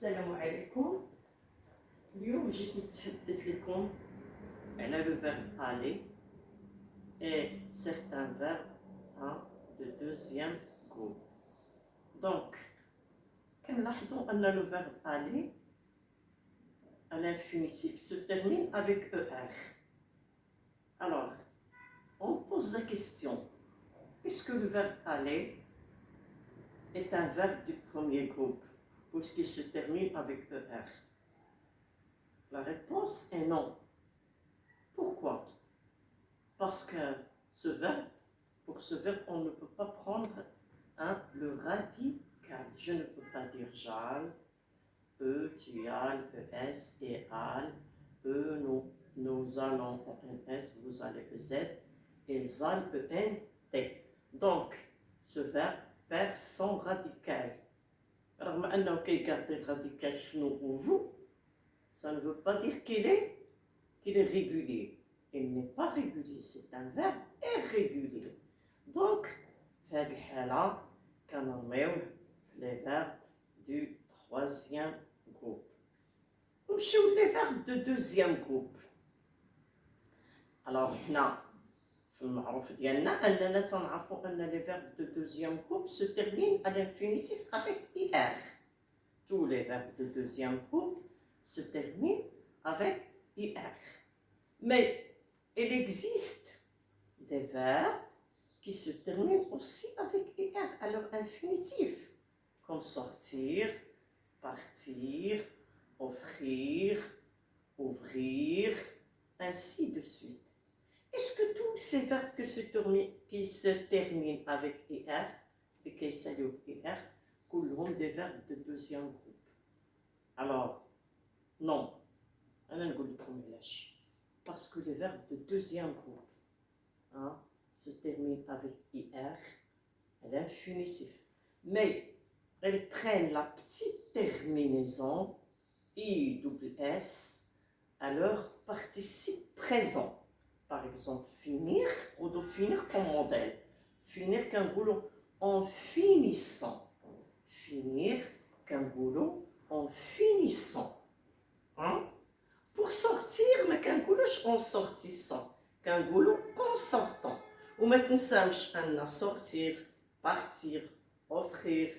السلام عليكم. اليوم جيت نتحدث لكم على le verbe aller et certains verbes de deuxième groupe. Donc, كنلاحظوا أن le verbe aller à l'infinitif se termine avec ER. Alors, on pose la question, est-ce que le verbe aller est un verbe du premier groupe puisqu'il se termine avec ER? La réponse est non. Pourquoi? Parce que pour ce verbe, on ne peut pas prendre le radical. Je ne peux pas dire j'al, tu al, es, et al, nous allons, ens, vous allez, ez, ils allent, t. Donc, ce verbe perd son radical. Alors, maintenant qu'il garde le radical nous ou vous, ça ne veut pas dire qu'il est régulier. Il n'est pas régulier, c'est un verbe irrégulier. Donc, في هذه الحالة كنرميوه les verbes du troisième groupe. نمشيو les verbes de deuxième groupe. Alors, هنا في المعروف ديالنا أننا تنعرفوا أن les verbes de deuxième groupe se terminent à l'infinitif avec IR. Tous les verbes de deuxième groupe se terminent avec IR. Mais il existe des verbes qui se terminent aussi avec IR à leur infinitif, comme sortir, partir, offrir, ouvrir, ainsi de suite. Est-ce que tous ces verbes qui se terminent avec IR, et qui saluent IR, كلهم des verbes de deuxième groupe? Alors, non. أنا نقول لكم علاش. Parce que les verbes de deuxième groupe se terminent avec IR à l'infinitif. Mais elles prennent la petite terminaison IWS à leur participe présent. Par exemple, finir, ou finir comme modèle. Finir qu'un boulot en finissant. Finir qu'un boulot en finissant. Pour sortir, ما كنقولوش en sortissant, كنقولوا en sortant. وما تنساوش أن sortir, partir, offrir,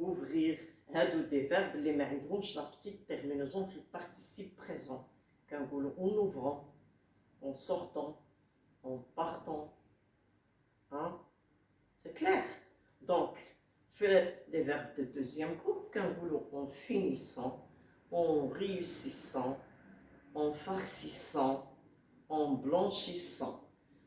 ouvrir هادو des verbes اللي ما عندهمش la petite terminaison في participe présent. كنقولوا en ouvrant, en sortant, en partant. C'est clair? Donc, les verbes de deuxième groupe كنقولوا en finissant, en réussissant, en farcissant, en blanchissant.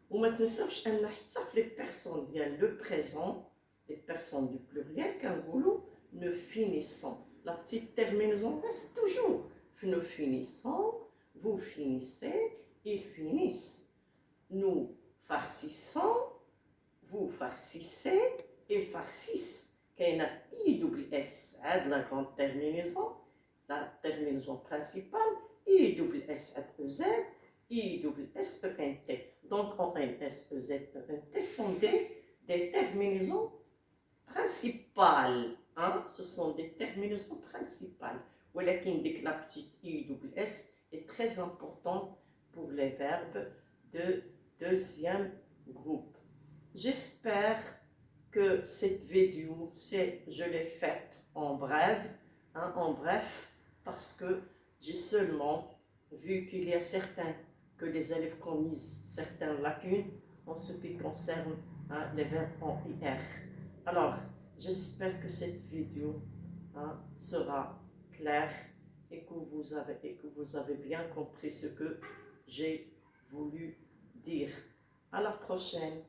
وما تنساوش ان حتى في les personnes ديال le présent, les personnes du pluriel كنقولوا ne finissant. La petite terminaison reste toujours. Nous finissons, vous finissez, ils finissent. Nous farcissons, vous farcissez, ils farcissent. كاينه IWS عاد la grande terminaison, la terminaison principale, IWS EZ, IWS ENT. Donc en NS, EZ, ENT sont des terminaisons principales. Ce sont des terminaisons principales. ولكن ديك la petite IWS est très importante pour les verbes de deuxième groupe. J'espère que cette vidéo, je l'ai faite en bref, parce que j'ai seulement vu qu'il y a que les élèves commisent certaines lacunes en ce qui concerne les verbes en IR. Alors, j'espère que cette vidéo sera claire et que vous avez bien compris ce que j'ai voulu dire. À la prochaine.